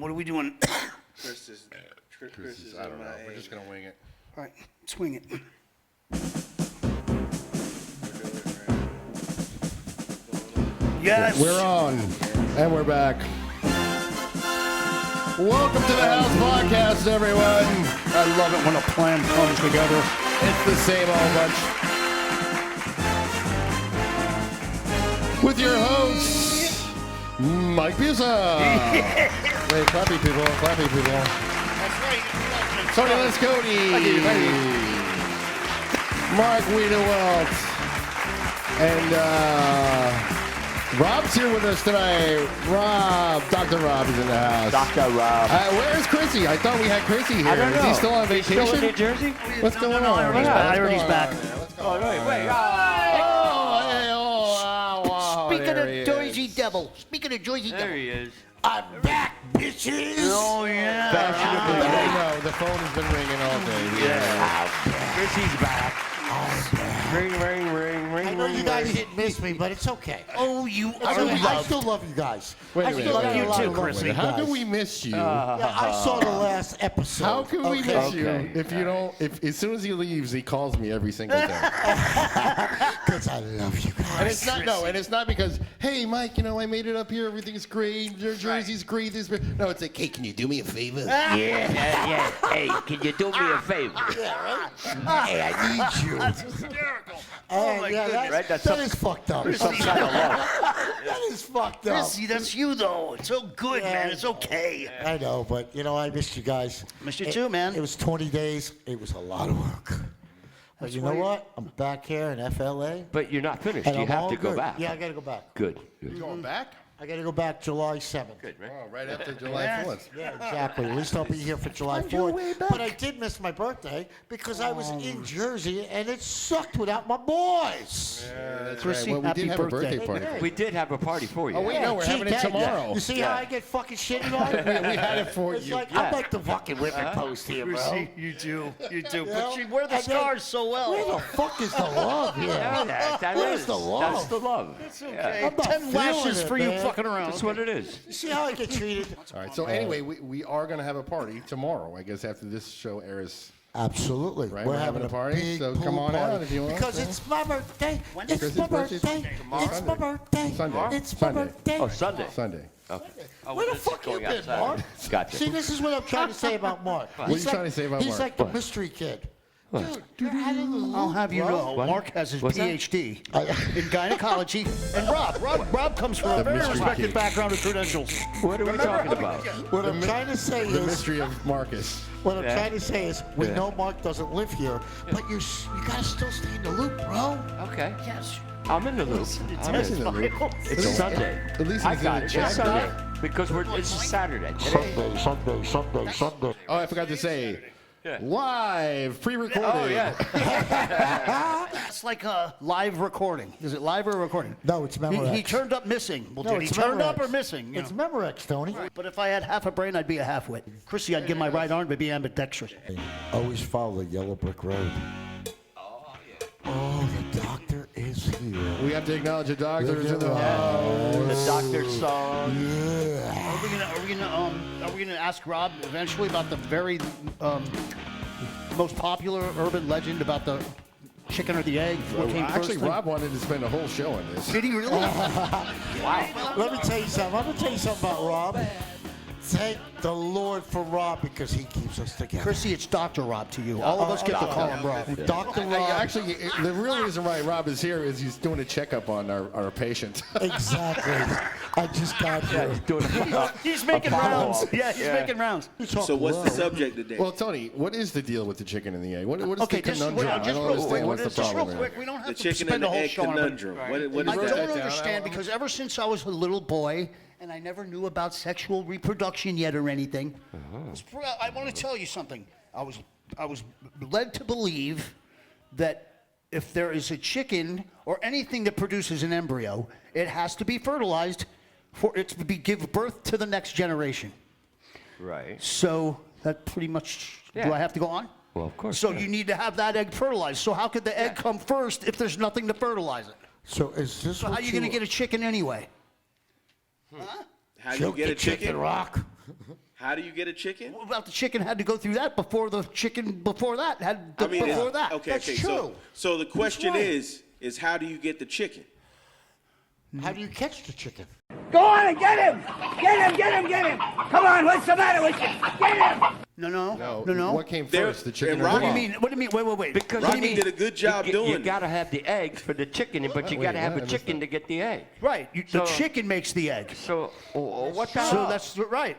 What are we doing? Chrissys, I don't know. We're just gonna wing it. All right, swing it. Yes. We're on, and we're back. Welcome to the House Podcast, everyone. I love it when a plan comes together. It's the same old bunch. With your hosts, Mike Pizza. Wait, clappy people, clappy people. That's right. Tony Lescoti. Mark Wiedewelt. And Rob's here with us tonight. Dr. Rob is in the house. Dr. Rob. Where's Chrissy? I thought we had Chrissy here. I don't know. Is he still on vacation? Still in New Jersey? What's going on? Ivory's back. Oh, no, wait. Speaking of Jersey Devil. Speaking of Jersey Devil. There he is. I'm back, bitches. Oh, yeah. Fashionably. I know. The phone has been ringing all day. Yeah. Chrissy's back. Ring, ring, ring, ring. I know you guys didn't miss me, but it's okay. Oh, you I are loved. still love you guys. Wait a I still minute. got You a lot too, of love Chrissy. for you How guys. do we miss you? Yeah, I saw the last episode. How can we miss you Okay. if you don't? If as soon as he leaves, he calls me every single day. Because I love you guys. And it's not and it's not because, hey, Mike, I made it up here. Everything's great. Your jersey's great. No, it's like, hey, can you do me a favor? Yeah. Hey, can you do me a favor? Hey, I need you. That's hysterical. Oh, my goodness. Right? That is fucked up. Some kind of love. That is fucked up. Chrissy, that's you, though. It's so good, man. It's okay. I know, but, I missed you guys. Missed you too, man. It was 20 days. It was a lot of work. But you know what? I'm back here in FLA. But you're not finished. And You I'm have all to go good. back. Yeah, I got to go back. Good. You going back? I got to go back July 7th. Good, right? Oh, right after July 4th. Yeah, exactly. At least I'll be here for July Find your way 4th. back. But I did miss my birthday because I was in Jersey and it sucked without my boys. Yeah, that's Chrissy, right. Well, we happy did have a birthday. birthday party. We did have a party for you. Oh, wait, no, we're having it tomorrow. You see how I get fucking shitted on? We had it for It's you. like, I'm like the fucking whipping post here, bro. Chrissy, you do. You do. know? But you wear the And then- scars so well. Where the fuck is the love here? That Where's is. the love? That's the love. It's okay. I'm not 10 lashes feeling it, for you man. fucking around. That's what it is. You see how I get treated? All right. So anyway, we are going to have a party tomorrow. I guess after this show airs. Absolutely. Right, We're having a party, big so pool come on out party. if you want. Because Yeah. it's my birthday. It's Chris's my birthday's birthday. tomorrow? It's my birthday. Sunday. It's my Sunday. birthday. Oh, Sunday. Sunday. Okay. Where the fuck you been, Mark? Gotcha. See, this is what I'm trying to say about Mark. What are you trying to say about He's Mark? like the mystery kid. Dude, you're out of the loop, I'll have you bro. know, What? Mark has his What's that? PhD in gynecology, and Rob comes from a very mystery respected kid. background of credentials. What are we talking about? What I'm trying to say The is, mystery of Marcus. what I'm Yeah. trying to say is, we Yeah. know Mark doesn't live here, but you gotta still stay in the loop, bro. Okay. Yes. I'm in the loop. I'm He's in in. the loop. It's Sunday. At least I he's in got the it. chat. It's Sunday. Because it's Saturday. Today. Sunday. Oh, I forgot to say. Yeah. Live, pre-recorded. Oh, yeah. It's like a live recording. Is it live or recording? No, it's Memorex. He turned up missing. Well, No, did he it's turned up Memorex. or missing? You It's know? Memorex, Tony. But if I had half a brain, I'd be a half-wit. Chrissy, I'd give my right arm to be ambidextrous. Always follow the yellow brick road. Oh, the doctor is here. We have to acknowledge the doctors in the house. The doctor's song. Yeah. Are we gonna ask Rob eventually about the very most popular urban legend about the chicken or the egg? What came Actually, first thing? Rob wanted to spend a whole show on this. Did he really? Let me tell you something. I'm going to tell you something about Rob. Thank the Lord for Rob because he keeps us together. Chrissy, it's Dr. Rob to you. All of us get to call him Rob. Dr. Rob. Actually, the real reason why Rob is here is he's doing a checkup on our patient. Exactly. I just got here. He's making rounds. Yeah, he's making rounds. So what's the subject today? Well, Tony, what is the deal with the chicken and the egg? What is Okay, the conundrum? I don't understand what's the just real problem quick. here. We don't have The to chicken spend and a the whole egg show on it. conundrum. What I is don't that? understand because ever since I was a little boy and I never knew about sexual reproduction yet or anything, I want to tell you something. I was led to believe that if there is a chicken or anything that produces an embryo, it has to be fertilized for it to give birth to the next generation. Right. So that pretty much. Yeah. Do I have to go on? Well, of course. So you need to have that egg fertilized. So how could the egg come first if there's nothing to fertilize it? So is this So how what are you going to get a chicken anyway? Huh? How do you get a chicken? Rock? How do you get a chicken? What about the chicken had to go through that before the chicken before that had to, before that? Okay, That's okay. true. So the question right. is how do you get the chicken? How do you catch the chicken? Go on and get him! Get him, get him, get him! Come on, what's the matter with you? Get him! No. What came There- first, the chicken and or the What do you Rocky- frog? mean? What do you mean? Wait. Because What do you Rocky mean? did a good job doing You it. got to have the eggs for the chicken, but you Wait, got to have what? a I missed chicken that. to get the egg. Right. The So- chicken makes the egg. So what the So hell? that's right.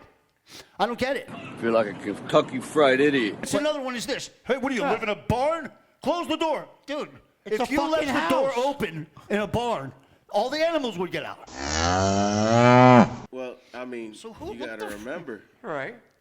I don't get it. Feel like a Kentucky Fried Idiot. It's another one is this. Hey, what do you live in a barn? Close the door. Dude, It's if a you left fucking the door house. open in a barn, all the animals would get out. Well, I mean, who- you what got to the remember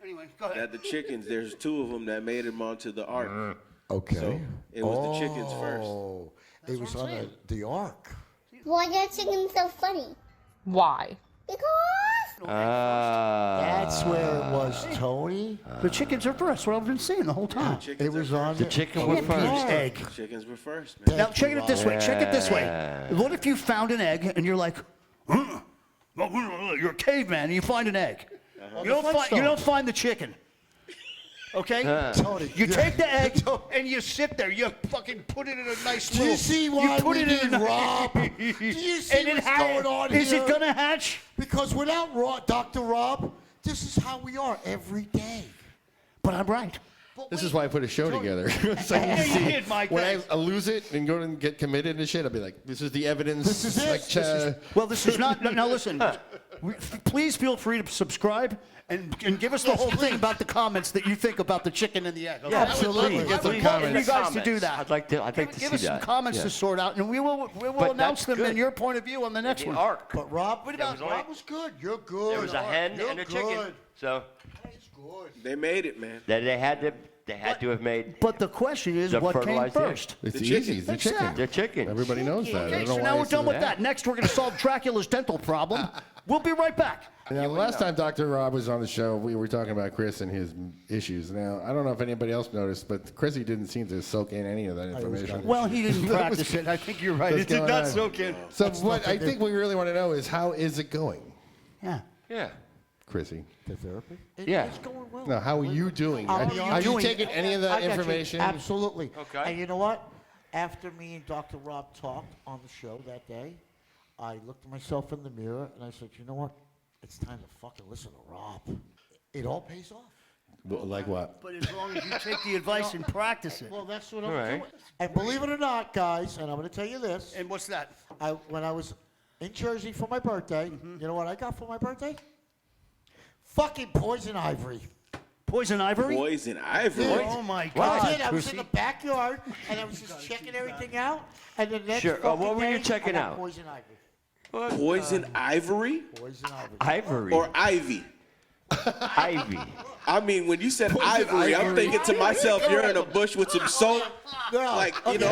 Anyway, go ahead. that the chickens, there's 2 of them that made them onto the ark. Okay. So it was the chickens first. Oh, it was on the ark. Why are chickens so funny? Why? Because That's where it was, Tony. The chickens are first. What I've been saying the whole time. It was on The chicken was Pete's first. egg. Chickens were first, man. Now check it this way. Check it this way. What if you found an egg and you're like, huh? You're a caveman and you find an egg. You don't find the chicken. Okay? Tony, You take the egg and you sit there. You fucking put it in a nice Do little. you see why put we it in need a- Rob? Do you see And it what's ha- going on Is here? it gonna hatch? Because without Dr. Rob, this is how we are every day. But I'm right. But This wait, is why I put a show Tony, together. So I can Yeah, you see did, Mike. when I lose it and go and get committed and shit, I'll be like, this is the evidence. This is it. Like, This is- Well, this is not. Now listen. Please feel free to subscribe and give us the whole thing about the comments that you think about the chicken and the egg. Okay? Yeah, absolutely. I Get some would love for you comments. guys to do that. I'd like to Give see us some that. comments Yeah. to sort out, and we will But announce that's them in good. your point of view on the next The one. ark. But Rob, was only- Rob was good. You're good. There was a hen You're and a good. chicken. So He's good. They made it, man. they had to have made But the question is, The what came fertilized egg. first? It's The easy. chicken. It's the Exactly. chicken. the chicken. Everybody knows that. I Okay, don't so know now why we're it's done in with there. that. Next, we're going to solve Dracula's dental problem. We'll be right back. Now, the last time Dr. Rob was on the show, we were talking about Chris and his issues. Now, I don't know if anybody else noticed, but Chrissy didn't seem to soak in any of that information. Well, he didn't practice it. I think you're right. What's It did going not on? soak in. So what I think we really want to know is how is it going, Yeah. Yeah. Chrissy? The therapy? Yeah. It's going well. No, how are you doing? I'll Are be you honest. taking any of that I got you. information? Absolutely. Okay. And you know what? After me and Dr. Rob talked on the show that day, I looked at myself in the mirror and I said, you know what? It's time to fucking listen to Rob. It all pays off. Well, like what? But as long as you take the advice and practice it. Well, that's what All I'm right. doing. And believe it or not, guys, and I'm going to tell you this. And what's that? When I was in Jersey for my birthday, Mm-hmm. you know what I got for my birthday? Fucking poison ivory. Poison ivory? Poison ivory. Oh my I God. did. I was in Chrissy. the backyard and I was just checking everything out. And the next Sure. fucking What were you day, checking I got out? Poison ivory. Poison ivory Poison ivory. Ivory. or ivy? Ivy. I mean, when you said ivory, I'm thinking to myself, you're in a bush with some soap, No, like, you know,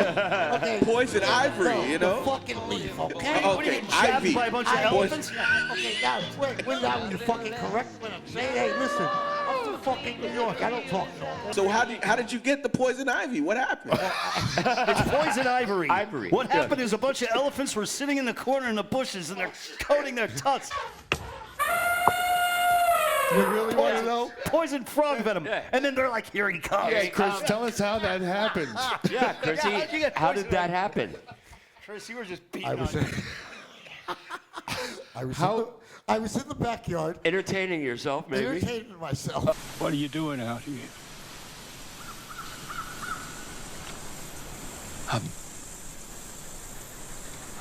okay. poison ivory, you The know? fucking leaf, okay? Oh, What are you okay, getting jabbed ivy. by a bunch of Ivy. elephants? Okay, now, wait, now you fucking correct what I'm saying. Hey, listen, I'm from fucking New York. I don't talk normal. So how did you get the poison ivy? What happened? It's poison ivory. Ivory. What Yeah. happened is a bunch of elephants were sitting in the corner in the bushes and they're coating their tucks. You really want to know? Poison frog venom. Yeah. And then they're like, here he comes. Hey, Chris, tell us how that happened. Yeah, Chrissy. how'd you get How poison did that happen? Chris, you were just beating I was on in, How- I was in the backyard, Entertaining yourself, maybe. entertaining myself. What are you doing out here?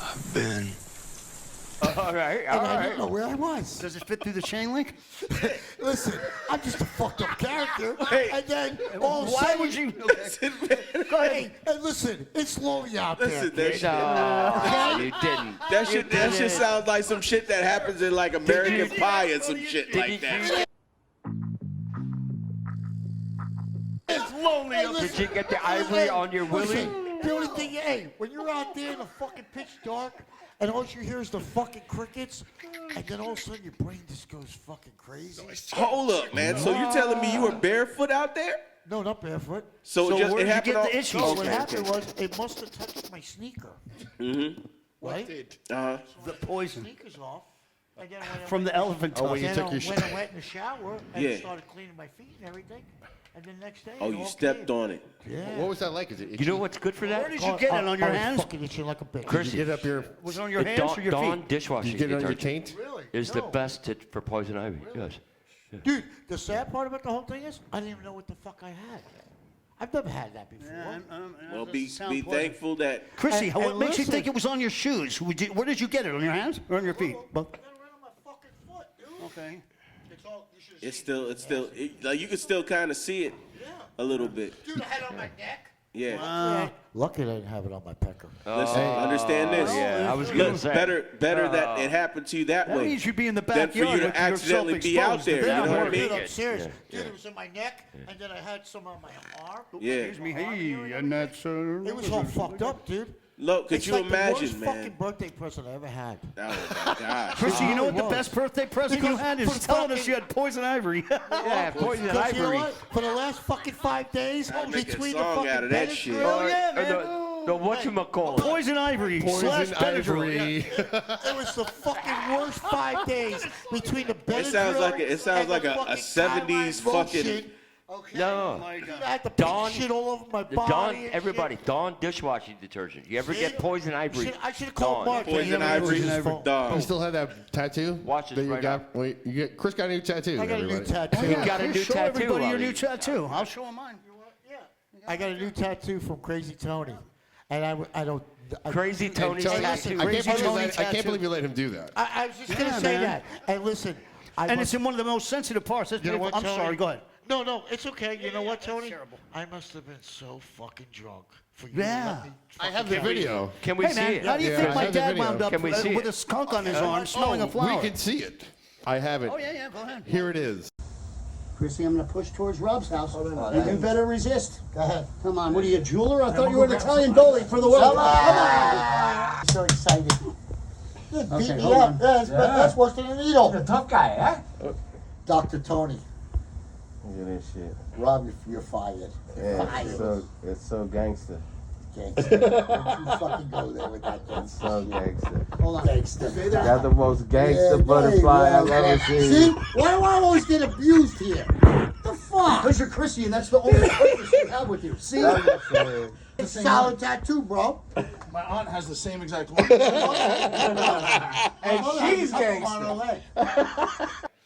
I've been. All right. And All I didn't right. know where I was. Does it fit through the chain link? Listen, I'm just a fucked up character. Hey. And then all of a Why sudden, would you? Okay. Go ahead. Hey, and listen, it's lonely out there. Listen, that shit, No, you didn't. that shit sounds like some shit that happens in like American Pie or some shit like that. It's lonely Hey, up listen, Did you get the hey, ivory hey, on your willy? listen, the only thing, hey, when you're out there in the fucking pitch dark, and all you hear is the fucking crickets, and then all of a sudden your brain just goes fucking crazy. Hold up, man. So you telling me you were barefoot out there? No, not barefoot. So, So just where'd it you happened get on- the issues? No, Okay, what okay. happened was it must have touched my sneaker. Mm-hmm. Right? Uh-huh. The poison. Sneakers off, And then when I From went- the elephant Oh, when tusk. you then took your when I went in the shower and Yeah. started cleaning my feet and everything, and then next day. Oh, it you all stepped came. on it. Yeah. What was that like? Is it You know what's good for Where that? did you get it? On your I was hands? fucking itching like a bitch. Chris- Did you get up your? Was it on your hands or your Dawn feet? dishwashing Did you get it on your detergent taint? Really? is the No. best for poison ivy. Yes. Dude, the sad part about the whole thing is, I didn't even know what the fuck I had. I've never had that before. Well, Doesn't be sound be pleasant. thankful that Chrissy, And- what and makes you listen- think it was on your shoes? Where did you get it? On your hands or on your feet? Both. I got it right on my fucking foot, dude. Okay. It's all, you should it's still like you can still kind of see it a little bit. Dude, I had it on my neck. Yeah. Lucky I didn't have it on my pecker. Listen, understand this. Yeah, I was Look, gonna say. better that it happened to you that That way means you'd be in the than for backyard you with to accidentally yourself be out exposed. there. You That know what I works. mean? Dude, I'm serious. Yeah, Dude, yeah. it was in my neck, and then I had some on my arm. Yeah. Excuse me, hey, and that's It was all fucked up, dude. Look, could It's you like the imagine, worst man? fucking birthday present I ever had. Oh my gosh. Chrissy, you know what the was. best birthday present you Because had for is telling us fucking- you had poison ivory. Yeah, poison Because you know ivory. what? For the last fucking 5 days, I'd make a between the song fucking out of that Benadryl- shit. Oh, yeah, man. The whatchamacallit. Poison ivory slash Poison Benadryl. ivory. It was the fucking worst 5 days between the Benadryl. It sounds like and the a fucking 70s Thyroid fucking. lotion. Okay. No. My God. I had to put Dawn- shit all over my The body. Dawn, and everybody, shit. Dawn dishwashing detergent. You ever get poison ivory? I should have called Dawn. Mark. Poison He never ivory, answered his phone. You dog. still have that tattoo? Watch this that you right got. now. Wait, Chris got a new tattoo. I got a new everybody. tattoo. You got a new Show tattoo. everybody your Ali. new tattoo. I'll show him mine. I got a new tattoo from Crazy Tony, and I don't. Crazy And Tony's Tony, tattoo. I Crazy can't, believe you Tony let, I can't tattoo. believe you let him do that. I was just gonna Yeah, say man. that. And listen, And it's in one of the most sensitive parts. That's You know beautiful. what, I'm Tony? sorry. Go ahead. No, it's okay. You know what, that's Tony? terrible. I must have been so fucking drunk for you Yeah. to let me. I have the video. Can we Hey, see man, it? how do you Yeah, think I my have the dad video. wound up Can we see with it? a skunk on his arm smelling a flower? We can see it. I have it. Oh, yeah, go ahead. Here it is. Chrissy, I'm going to push towards Rob's house. You better resist. Go ahead. Come on. What are you, a jeweler? I thought you were an Italian goalie for the world. Come on. I'm so excited. You beat Okay, me hold up. on. That's worse than a needle. You're a tough guy, huh? Dr. Tony, Look at this shit. Rob, you're fired. Yeah, it's so gangster. Gangster. Don't you fucking go there with that It's gangster. so gangster. Hold on. Gangster. Got the most gangster butterfly I've ever See? seen. Why do I always get abused here? The fuck? Because you're Chrissy, and that's the only purpose you have with you. See? It's a solid tattoo, bro. My aunt has the same exact one. and she's gangster.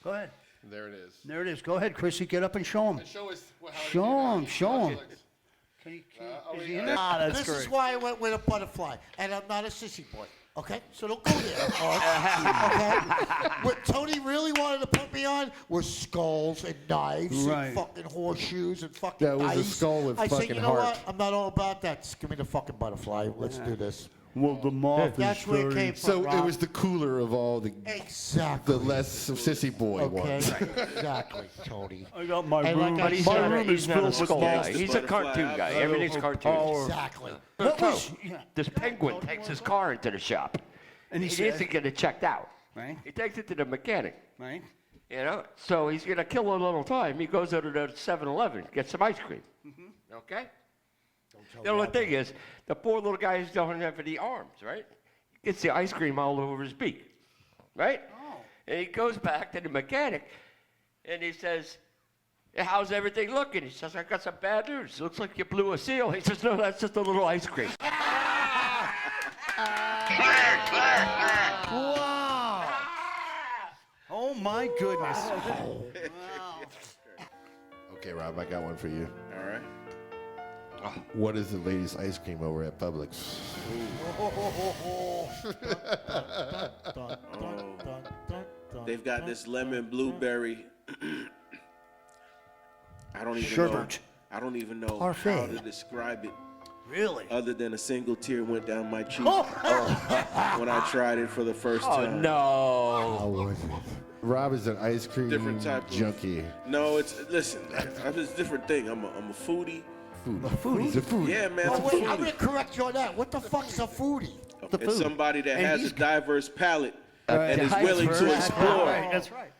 Go ahead. There it is. There it is. Go ahead, Chrissy. Get up and show him. Show us. Show him. Show him. Can you, is he in there? Ah, that's This great. is why I went with a butterfly, and I'm not a sissy boy. Okay, so don't go there. Okay. What Tony really wanted to put me on was skulls and knives Right. and fucking horseshoes and fucking That was a ice. skull with I said, fucking you know heart. what? I'm not all about that. Just give me the fucking butterfly. Let's do this. Well, the moth That's where it came from. So it Rob. was the cooler of all the exactly. less sissy boy Okay, ones. exactly, Tony. I got my And room. like I But he's said, not, room he's is not a filled with skull guy. monsters. He's a cartoon guy. Everything's cartoon. Exactly. What was? Yeah. This penguin takes his car into the shop. And he He said, isn't get it checked out. right, He takes it to the mechanic. right. You know, so he's gonna kill a little time. He goes over to 7-Eleven, gets some ice cream. Okay. The only thing is, the poor little guy don't have any arms, right? He gets the ice cream all over his beak, right? And he goes back to the mechanic, and he says, "How's everything looking?" He says, "I got some bad news. Looks like you blew a seal." He says, "No, that's just a little ice cream." Wow. Oh, my goodness. Okay, Rob, I got one for you. All right. What is the latest ice cream over at Publix? They've got this lemon blueberry. I don't even know. Sherbet. I don't even know Parfait. how to describe it Really? other than a single tear went down my cheek Oh. when I tried it for the first Oh time. no! Rob is an ice cream Different type of- junkie. No, it's listen. It's a different thing. I'm a foodie. Foodie. The food. Yeah, man. Oh, I'm a wait, I'm foodie. going to correct you on that. What the fuck's a foodie? The It's food. somebody that And has he's- a diverse palate and is willing to diverse explore Right, that's right.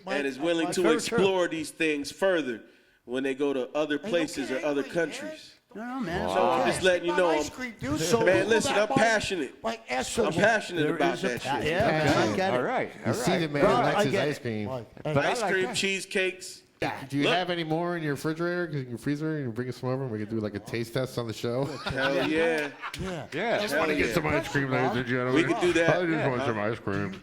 and is willing to very explore these things further when they go to other places or other countries. No, man. It's So I'm okay. just letting you know, Ice cream, dude. man. Listen, I'm passionate. Like, ask I'm passionate There about is a that pa- shit. Yeah, man, I get it. All right. You see the man Rob, who likes I his get ice it. cream. But I Ice like cream, that. cheesecakes. Do you Look. have any more in your refrigerator, in your freezer? You can bring us some over and we can do like a taste test on the show. Hell yeah. Yeah. Yeah. Hell yeah. ice cream, ladies and gentlemen. We can do that. I just want some ice cream.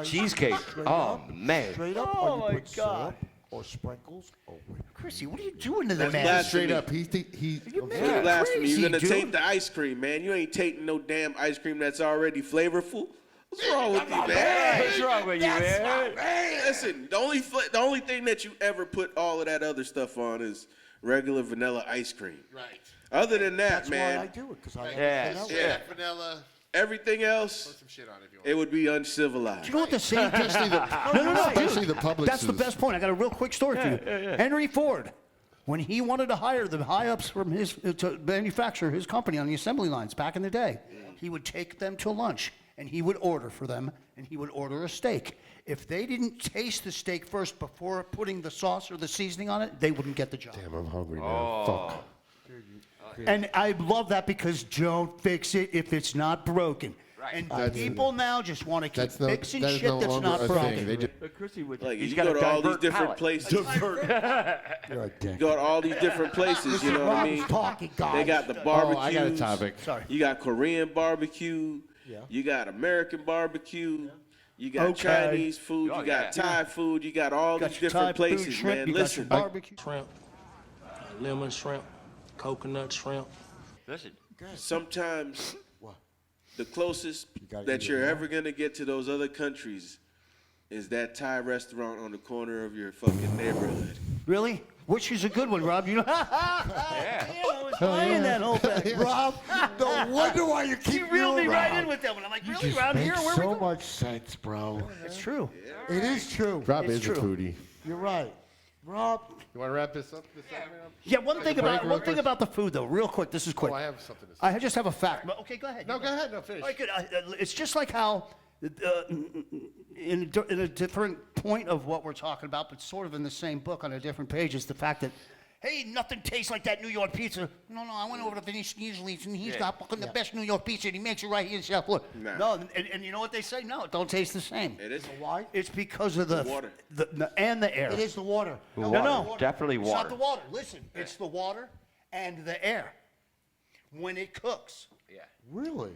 Cheesecake. Oh, man. Straight up, Oh, or my you put God. syrup or sprinkles or whipped Chrissy, what are you doing to the That's man? blasphemy. Straight up, You That's man blasphemy. crazy, You're gonna dude. take the ice cream, man. You ain't taking no damn ice cream that's already flavorful. What's wrong with you, man? What's wrong with you, man? Hey, listen, the only thing that you ever put all of that other stuff on is regular vanilla ice cream. Right. Other than that, That's man, why I do it, because I Yeah. know. yeah, Vanilla. everything else, Some shit on it if you want. it would be uncivilized. You know what the same Especially the Especially the Publix That's the is- best point. I got a real quick story for you. Henry Ford, when he wanted to hire the high-ups from his to manufacture his company on the assembly lines back in the day, he would take them to lunch and he would order for them and he would order a steak. If they didn't taste the steak first before putting the sauce or the seasoning on it, they wouldn't get the job. Damn, I'm hungry now. Fuck. And I love that because don't fix it if it's not broken. Right. And That's- people now just want to keep That's no, that fixing is shit no that's longer not a broken. thing. They just, But Chrissy would. Like, he's you got go a to all these divert different palate. places. You're a dick. Go to all these different places, you know what I mean? Talking, guys. They got the oh, barbecues. I got a topic. Sorry. You got Korean barbecue. Yeah. You got American barbecue. You got Okay. Chinese food. Oh, you got yeah. Thai food. You got all Got these your different Thai food, places, shrimp, man. you got your Listen, barbecue. Shrimp, lemon shrimp, coconut shrimp. Listen. sometimes What? the closest gotta that eat you're it raw. ever gonna get to those other countries is that Thai restaurant on the corner of your fucking neighborhood. Really? Which is a good one, Rob? You know, yeah. I was buying that whole thing. Rob, no wonder why you keep You reeled me doing right Rob. in with that one. I'm like, You really, just around make here? Where so we go? much sense, bro. It's true. It is true. Rob It's is a true. foodie. You're right. Rob, You want to wrap this up? Yeah, one thing break real about quick? the food, though, real quick. This is quick. Oh, I have something to say. I just have a fact. But, okay, go ahead. No, go ahead. No, finish. All right, good. It's just like how, in a different point of what we're talking about, but sort of in the same book on a different page, is the fact that, hey, nothing tastes like that New York pizza. No, I went over to Vinny Sneasley's, and he's got fucking the best New York pizza, and he makes it right here in South Florida. Nah. No, and you know what they say? No, it don't taste the same. It is. why? It's because of the water. And the air. It is the water. No, Definitely It's water. not the water. Listen, it's the water and the air when it cooks. Really?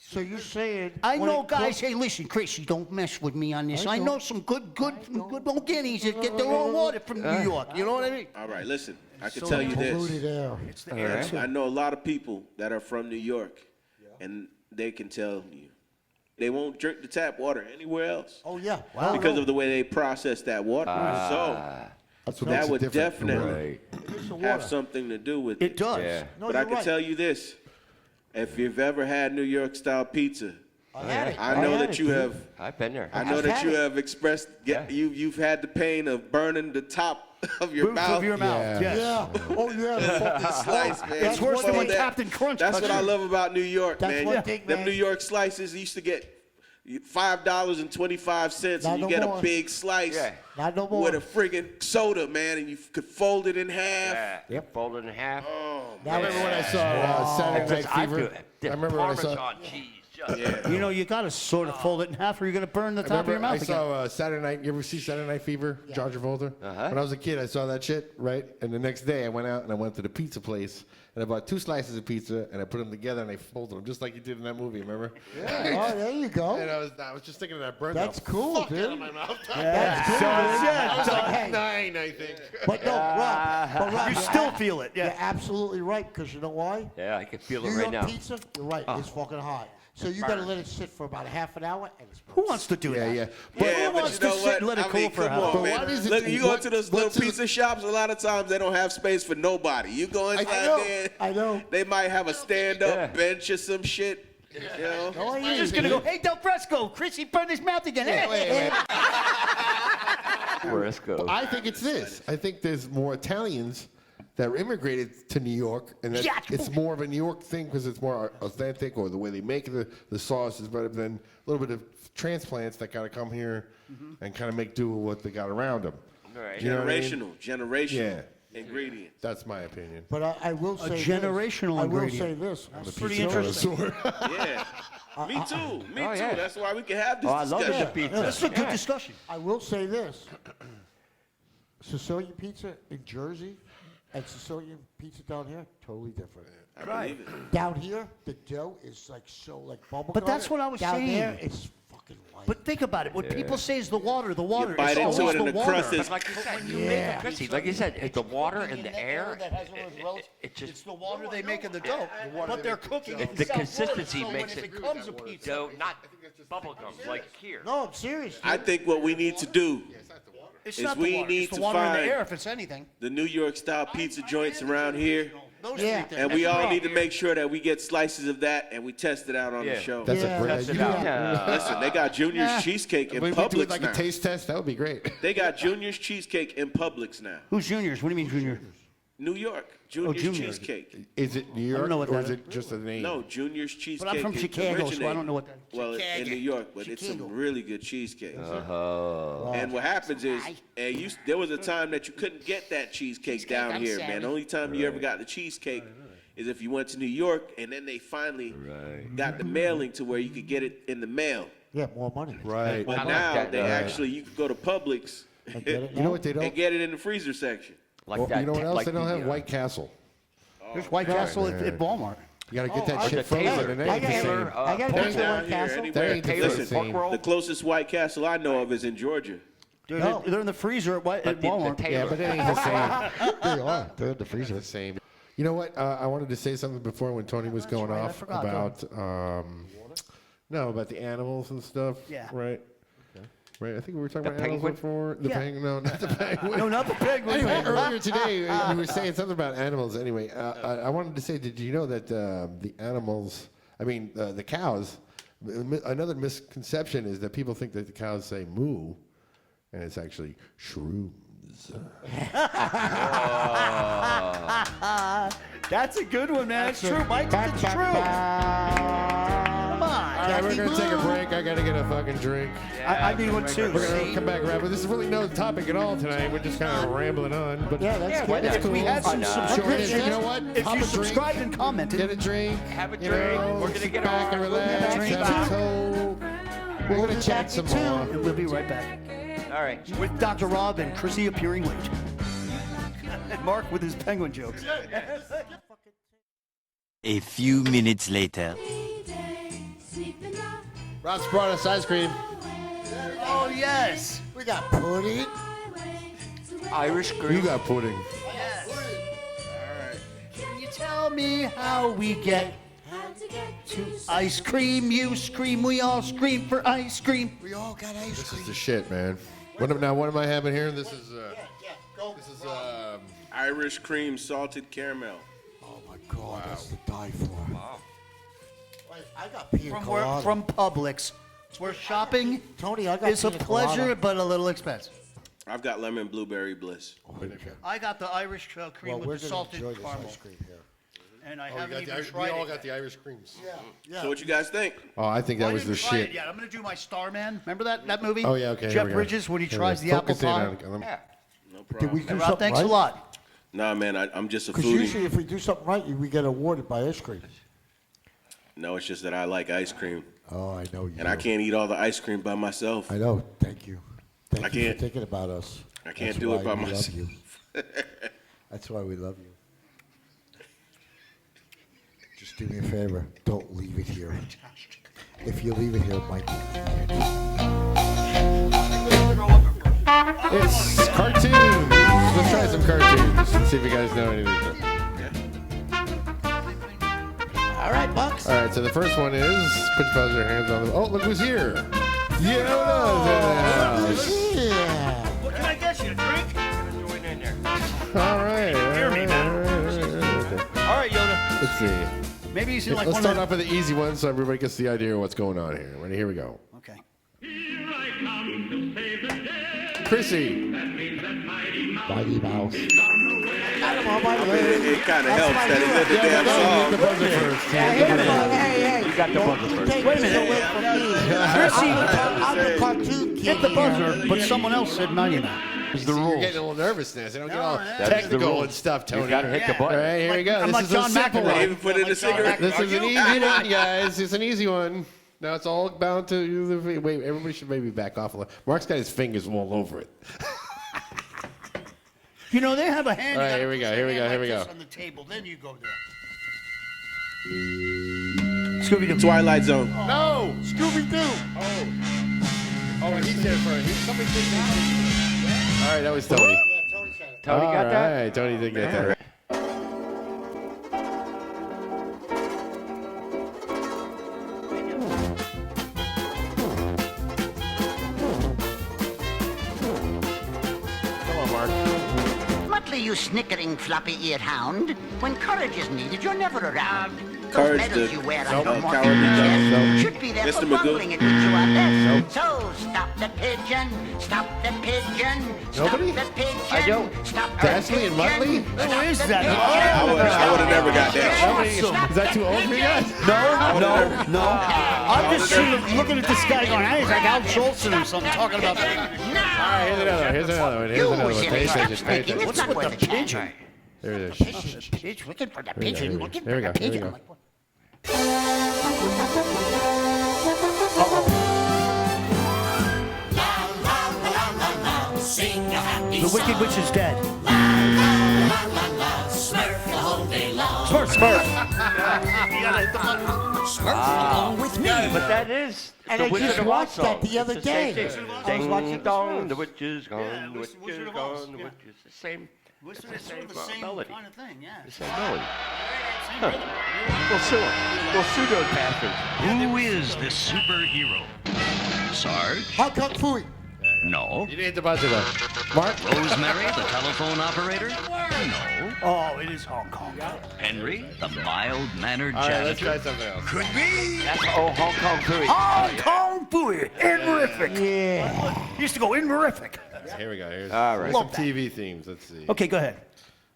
So you're saying? I when know it guys. cooks- Hey, listen, Chrissy, don't mess with me on this. I I know don't. some good old guineas that get their own water from New York. You know what I mean? All right, listen. I can So tell you Polluted this. air. It's the air too. I know a lot of people that are from New York, and they can tell you they won't drink the tap water anywhere else Oh yeah. because of the way they process that water. That's So what makes that it would different from definitely It's the have water. something to do with It does. Yeah. No, But I you're can right. tell you this: if you've ever had New York style pizza, I had it. I know had that it, you dude. have. I've been there. I know I've that had you it. have expressed. You've had the pain of burning the top of your Roof mouth. of your mouth. Yeah. Yes. Yeah. Oh yeah. the fucking Slice, man. It's worse than Fuck when that. Captain Crunch That's cuts what I you. love about New York, That's man. one thing, Them man. New York slices used to get $5.25, Not and you no get more. a big slice Yeah. Not no more. with a friggin' soda, man, and you could fold it in half. Yeah. Yep. Folded in half. Now I remember when I saw Saturday Night I Fever. do it. I remember when I saw. Parmesan cheese. Just- Yeah. You know, you got to sort of fold it in half, or you're going to burn the top of your mouth I again. saw Saturday Night. You ever see Saturday Night Fever? John Travolta. When I was a kid, I saw that shit, right? And the next day, I went out and I went to the pizza place and I bought 2 slices of pizza and I put them together and I folded them just like you did in that movie. Remember? Oh, there you go. And I was just thinking of that burn. That's the cool, fuck dude. out of my mouth. That's cool. I was dude. like Hey, 9, I think. but no, Rob. But Rob, You you're still ab- feel it, yeah. You're absolutely right, because you know why? Yeah, I can feel New it right York now. pizza, you're right, it's fucking hot. So you got to let it sit for about a half an hour, and it's Who wants to do Yeah, that? yeah. Yeah, who but wants you to know sit what? and let it I cool mean, for a come half on, hour? man. Why does it- Look, you go what- to those little what's in- pizza shops, a lot of times they don't have space for nobody. You go inside there, I know. they might have a stand-up Yeah. bench or some shit. You know? Oh, You're just going to go, hey, Del Fresco, Chrissy burned his mouth again. Hey. Fresco. I think it's this. I think there's more Italians that immigrated to New York, and that Yeah. it's more of a New York thing because it's more authentic, or the way they make the sauce is better than a little bit of transplants that got to come here and kind of make do with what they got around them. Right. You know what I mean? Generational. Yeah. ingredients. That's my opinion. But I will say generational this. I will ingredient. say this. That's pretty interesting. Yeah. Me too. Me Oh, too. yeah. That's why we can have this Oh, I love discussion. the pizza. This is a good discussion. I will say this. Sicilian pizza in Jersey and Sicilian pizza down here, totally different. I believe it. Down here, the dough is like so like bubble But that's what I was down saying. there, it's fucking white. But think about it. What people say is the water. The water. bite It's into always it and the the water. crust is- But like you said, Yeah. Chrissy, like you said, it's the water and the air. That has all those relics. It just It's the water they make in the dough. But they're cooking it in the South consistency Florida, so makes when it becomes a pizza. dough, not bubble gum like here. No, I'm serious. I think what we need to do It's is not we the water. need It's the to water in find the air, if it's anything. the New York style pizza joints around here, Those Yeah. three things. and we all right. need to make sure that we get slices of that and we test it out on the Yeah. show. That's Yeah. a great Test it idea. out. Yeah. Listen, they got Junior's cheesecake in We do Publix like now. a taste test. That would be great. They got Junior's cheesecake in Publix now. Who's Junior's? What do you mean Junior? New York, Junior's Junior. cheesecake. Is it New York know what or that is is. it just a name? No, Junior's cheesecake. But I'm from is Chicago, so I originated- don't know what that is. Well, in New York, but it's Chicago. some really good cheesecakes. Uh-huh. And what happens is, there was a time that you couldn't get that cheesecake down here, man. The only time you ever got the cheesecake is if you went to New York, and then they finally got the mailing to where you could get it in the mail. Yeah, more money. Right. But I like now that, they right. actually, you can go to Publix I get it You know now. what they don't? and get it in the freezer section. Like Well, that. you know what else like they don't the, have? White Castle. There's White Castle at Walmart. You got to get Oh, that I- shit the Taylor- frozen. And I then got you Taylor, can I got to Down get to White here, Castle. anywhere. That ain't the Taylor same. pork roll. The closest White Castle I know of is in Georgia. They're in the freezer at But the Walmart. Taylor. Yeah, but it ain't the same. They are. They're in the freezer. The same. You know what? I wanted to say something before when Tony was going right, I off forgot. about about the animals and stuff. Yeah. Right. Right. I think we were talking The about animals penguin? before. The Yeah. penguin. No, not the penguin. No, not the penguin. Anyway, earlier today, you were saying something about animals. Anyway, I wanted to say, did you know that the animals, the cows, another misconception is that people think that the cows say moo, and it's actually shrooms. That's a good one, man. It's true, Mike. It's true. Come on. All right, we're going to take a break. I got to get a fucking drink. I need one too. We're going to come back, Rapper. This is really no topic at all tonight. We're just kind of rambling on. But Yeah, that's good. that's If cool. we had some Join in. You know what? If Pop you a drink. subscribed and commented, Get a drink. Have a you drink. know, We're gonna sit get back and our- relax. drink Have back. a Coke. We're going to chat some more. and we'll be right back All right. with Dr. Rob and Chrissy appearing late. And Mark with his penguin jokes. A few minutes later. Rob's brought us ice cream. Oh, yes. We got pudding. Irish cream. You got pudding. Yes. Can you tell me how we get to ice cream? You scream, we all scream for ice cream. We all got ice This cream. is the shit, man. What am I having here? This is Irish cream salted caramel. Oh my God, that's to die for. Wow. I got pina colada. From Publix. It's where shopping Tony, I got is a pina pleasure, colada. but a little expensive. I've got lemon blueberry bliss. I got the Irish cream Well, we're with the gonna salted enjoy this caramel. ice cream here. And I haven't even tried it. the Irish creams. Yeah. So what you guys think? Oh, I think that I was didn't the try it shit. yet. I'm going to do my Starman. Remember that movie? Oh, yeah, okay. here Jeff we go. Bridges when he Here we tries go. the apple Focus in pie. on it. Yeah. No Did problem. we do Hey, Rob, something thanks right? a lot. Nah, man, I'm just a Because foodie. usually if we do something right, we get awarded by ice cream. No, it's just that I like ice cream, Oh, I know you. and I can't eat all the ice cream by myself. I know. Thank you. Thank I you can't- for thinking about us. I can't That's do it why by we love myself. you. That's why we love you. Just do me a favor. Don't leave it here. If you leave it here, it might be. It's cartoons. Let's try some cartoons and see if you guys know anything. All right, Bucks. All right, so the first one is put your hands on the. Oh, look who's here! Yoda's in the Yeah. What can I get you? A drink? Join in there. house. All right. Hear me, man. All right, Yoda. Let's see. Maybe he's in like Let's one start of off with the easy one so everybody gets the idea of what's going on here. Ready? Here we go. Okay. Chrissy. Mighty Mouse. Got him on my way. It kind of helps that he lit the damn Hit the song. buzzer first. Hey, hey. You got the buzzer first. Wait a minute. Away from me. I'm the cartoon king. Hit the buzzer, but someone else said 99. It's the You're rules. getting a little nervous now. So don't get all That's the technical rules. and stuff, Tony. You got to hit the All button. right, here we go. I'm This like is a John simple McEnroe. one. Even put in a cigarette. This Are is an you? easy one, guys. It's an easy one. Now it's all bound to. Wait, everybody should maybe back off a little. Mark's got his fingers all over it. You know, they have a hand. All you right, gotta here we put go, your here we hand go, here like we this go. on the table, then you go there. Scooby-Doo. Twilight Zone. No, Scooby-Doo. Oh, and he said it first. Somebody said that. All right, that was Tony. Tony got All that? right, Tony did get that. Come on, Mark. Muttley, you snickering, floppy-eared hound. When courage is needed, you're never around. Courage, Those medals the you wear Nope. on your Cowardly morning dog. chest should be there Mr. for Magoo. bumbling at which you are best. So stop the pigeon, stop the pigeon, stop Nobody? the pigeon. I don't. Stop the Dashley and Muttley? pigeon, Who is stop the that? pigeon. I would have never got that. Is that too old for you guys? No. I'm just sitting looking at this guy going, hey, he's like Al Jolson or something, talking about that. All right, here's another one. Here's another one. Here's another one. Pay Silly, stop attention. Pay speaking. attention. It's not worth a pigeon. There it is. Pigeon, looking for the Here we go, pigeon, here we looking go. Here we for go, the here we pigeon. go. I'm like, what? The Wicked Witch is dead. Smurf. You gotta hit the button. With me. But that is And the I Wizard just of watched Oz that song. the other It's the same day. thing. I was watching Ding the dong, Smurfs. the witch is gone, Yeah, the witch Wizard is of Oz, gone, the yeah. witch is the same. It's the sort of same, the same melody. kind of thing, yeah. The same melody. Same Huh. rhythm. We'll sue him. We'll sue those bastards. Who is this superhero? Sarge? How Kung Fu? No. You didn't hit the buzzer though. Mark? Rosemary, the telephone operator? No. Oh, it is Hong Kong. Henry, the mild-mannered All right, let's janitor? try something else. Could be. That's Hong Kong Phooey. Hong Kong Fooey. Inmerific. Yeah. Used to go Inmerific. Here we go. Here's All right. some TV themes. Let's see. Okay, go ahead.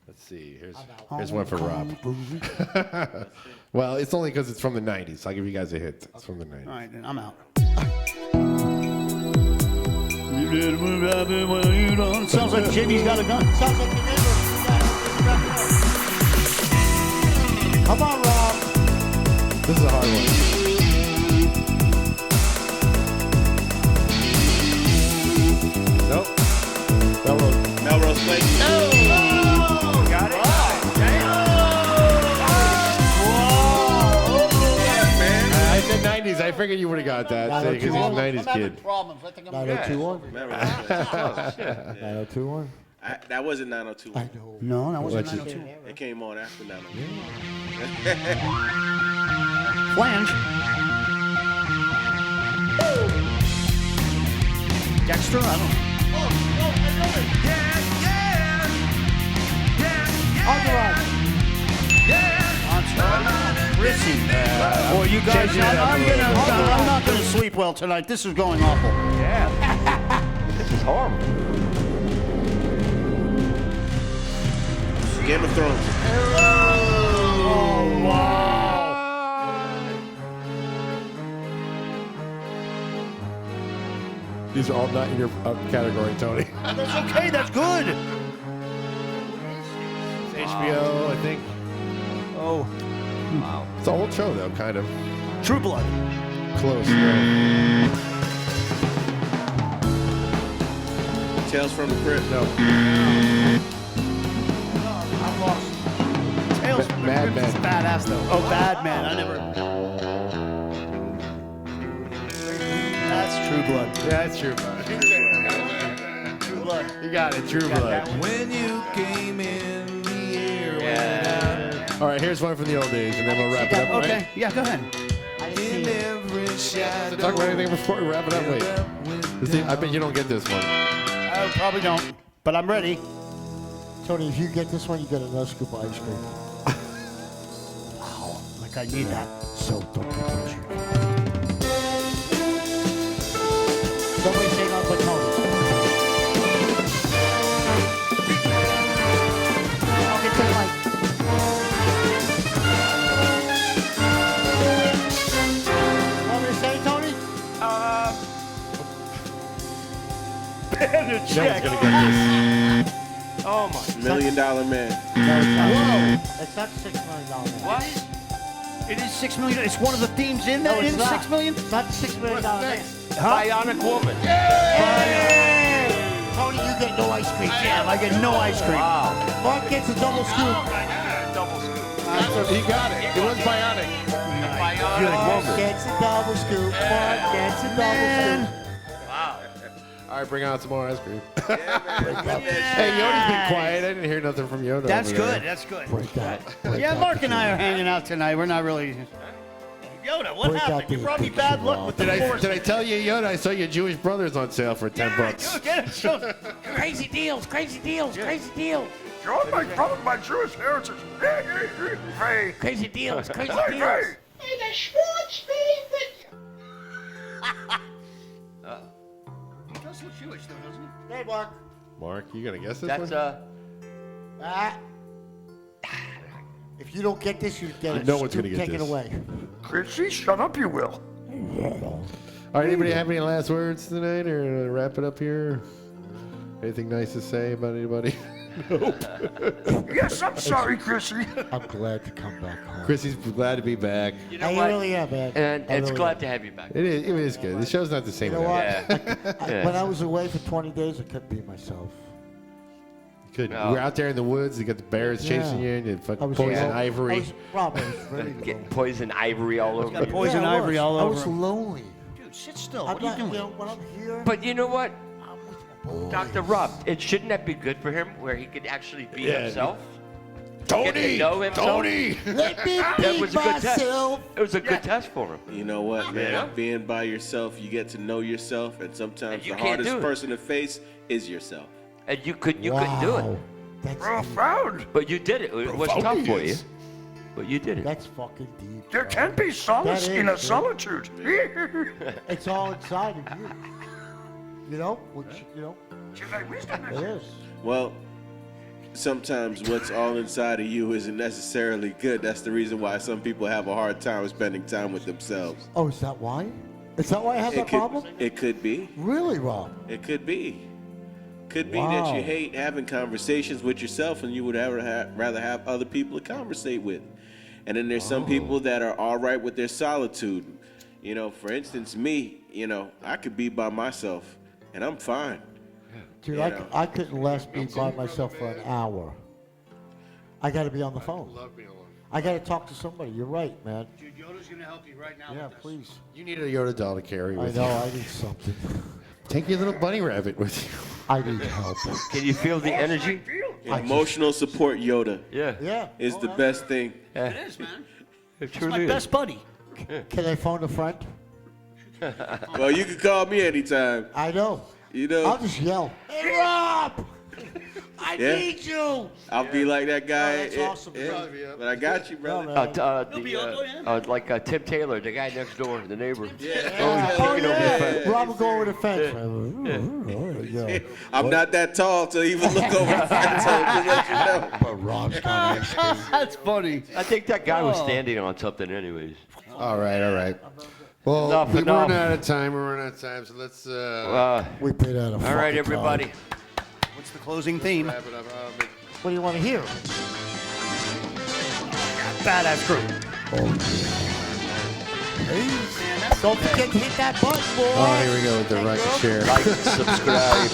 Let's see. Here's one for Rob. Well, it's only because it's from the 90s. I'll give you guys a hit. It's from the 90s. All right, then I'm out. Sounds like Jimmy's got a gun. Sounds like the neighbor. Come on, Rob. This is a hard one. Nope. Melrose Place. Got it? I said 90s. I figured you would have got that because he's a 90s I'm having kid. problems. I think I'm 9021. Melrose Place. 9021. That wasn't 902. I know. No, that wasn't What's it? 902. It came on after 902. Flange. Dexter, I don't know. Entourage. Chrissy. Boy, you guys, I'm not gonna sleep well tonight. This is going awful. Yeah. This is horrible. Game of Thrones. Oh, wow. These are all not in your category, Tony. That's okay. That's good. It's HBO, I think. Oh, It's an old show, though, kind of. True Blood. Close. No. Tales from the Crypt. No. I'm lost. Tales from the Mad Crypt is Men. badass though. Oh, Bad Man. I never. That's True Blood. That's True Blood. True Blood. You got it, True Blood. When you came in, the air Yeah. All right, here's one from the old days, and then we'll wrap it up. Okay. Right? Yeah, go ahead. in every shadow. Talk about anything before we wrap it up. Wait. I bet you don't get this one. I probably don't, but I'm ready. Tony, if you get this one, you get another scoop of ice cream. Wow, like I need that. So don't be pressured. Somebody say no but Tony. I'll get to the mic. Want me to say, Tony? No one's gonna get this. Million Dollar Man. No, it's not. It's not $6 million. What? It is $6 million. It's one of the themes in No, that. it's In not. $6 million. It's not $6 million. Bionic Woman. Tony, you get no ice cream. Damn, I get no ice cream. Wow. Mark gets a double scoop. Double scoop. He got it. It was bionic. Mark gets a double scoop. Mark gets a double scoop. All right, bring out some more ice cream. Hey, Yoda's been quiet. I didn't hear nothing from Yoda. That's over there. good. That's good. Break that. Yeah, Mark and I are hanging out tonight. We're not really. Yoda, what Break out happened? You the brought me picture, bad luck Rob. with the Did I force. tell you, Yoda? I saw your Jewish brothers on sale for $10. Dude, get it. Show- Crazy deals, crazy deals, crazy deals. You're my brother, my Jewish heritage. Hey, Crazy deals, crazy hey, deals. hey. Hey, the Schwartz baby. He does look Jewish, though, doesn't he? Hey, Mark. Mark, you gonna guess this That's one? If you don't get this, you get it. No one's gonna Scoop, get take this. it away. Chrissy, shut up, you will. All right, anybody have any last words tonight, or wrap it up here? Anything nice to say about anybody? Yes, I'm sorry, Chrissy. I'm glad to come back home. Chrissy's glad to be back. You know I what? really am, man. And I it's really glad am. to have you back. It is good. The show's not the same You know without what? you. Yeah. When I was away for 20 days, I couldn't be myself. Good. No. We're out there in the woods. You got the bears chasing you, and you I fucking was poison alone. ivory. Rob, I was ready to Getting go. poison ivory all over. got you. poison Yeah, I ivory was. all I over was him. lonely. Dude, sit still. I'm What are you not, doing? you know, when I'm here, But you know what, I'm with my boys. Dr. Rob, shouldn't that be good for him, where he could actually be Yeah. himself? Get to Tony! know himself? Tony! Let me That be was a good test. myself. It was a good test for him. You know what, man? Yeah. Being by yourself, you get to know yourself, and sometimes And you the can't hardest do it. person to face is yourself. And you couldn't do it. Wow. That's deep. Profound. But you did it. It was tough for you. But you did it. That's fucking deep. There bro. can be solace That in is, a dude. solitude. It's all inside of you. You know? Which, you know? It is. Well, sometimes what's all inside of you isn't necessarily good. That's the reason why some people have a hard time spending time with themselves. Oh, is that why? Is that why I have that problem? It could be. Really, Rob? It could be. Could be that Wow. you hate having conversations with yourself and you would rather have other people to conversate with. And then there's some people that are all right with their solitude. You know, for instance, me, you know, I could be by myself and I'm fine. Dude, You I, know. I couldn't last be by myself for an hour. I got to be on the phone. I got to talk to somebody. You're right, man. Dude, Yoda's going to help you right now. Yeah, with this. please. You need a Yoda doll to carry I with know, you. I need something. Take your little bunny rabbit with you. I need help. Can you feel the energy? Emotional support Yoda Yeah. Yeah. is the best thing. Yeah. It is, man. It It's truly my is. best buddy. Can I phone a friend? Well, you can call me anytime. I know. You know, I'll just yell, "Hey, Rob! I Yeah. need you!" I'll be like that guy. that's awesome. But I got you, brother. No, man. Like Tim Taylor, the guy next door, the neighbor. Oh, Kicking over the fence. yeah. Rob will go over the fence. Yeah. I'm not that tall to even look over the fence. I'll just let you know. But Rob's got ice cream. That's funny. I think that guy was standing on something anyways. All right, all right. Well, Enough, we're enough. running out of time. We're running out of time, so let's We paid out a All right, fucking everybody. time. What's the closing theme? wrap it up. What do you want to hear? Badass crew. Don't forget to hit that button, boy. Oh, here we go with the rocket chair. Like, subscribe.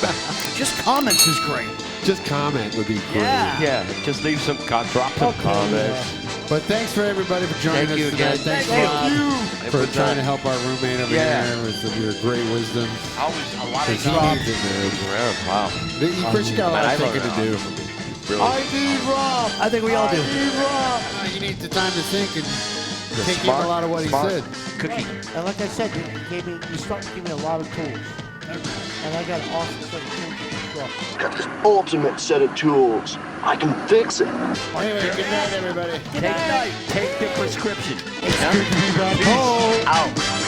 Just comments is great. Just comment would be great. Yeah. Yeah, just leave some, drop some comments. But thanks for everybody for joining Thank you us tonight. again. Thanks, Thank Rob, you. for It was, trying to help our roommate over yeah. here with your great wisdom. Always a lot of Because he jobs. needs it, man. Wow. Chris, you got a lot Man, of I thinking to learned do. Really. I need Rob. I think we all do. I need Rob. You need the time to think and take in Smart- a lot of what he smart said. Cookie. And like I said, you start to give me a lot of tools. And I got an awesome set of tools to construct. Got this ultimate set of tools. I can fix it. Anyway, good night, everybody. Take the prescription. It's good to be back home. Out.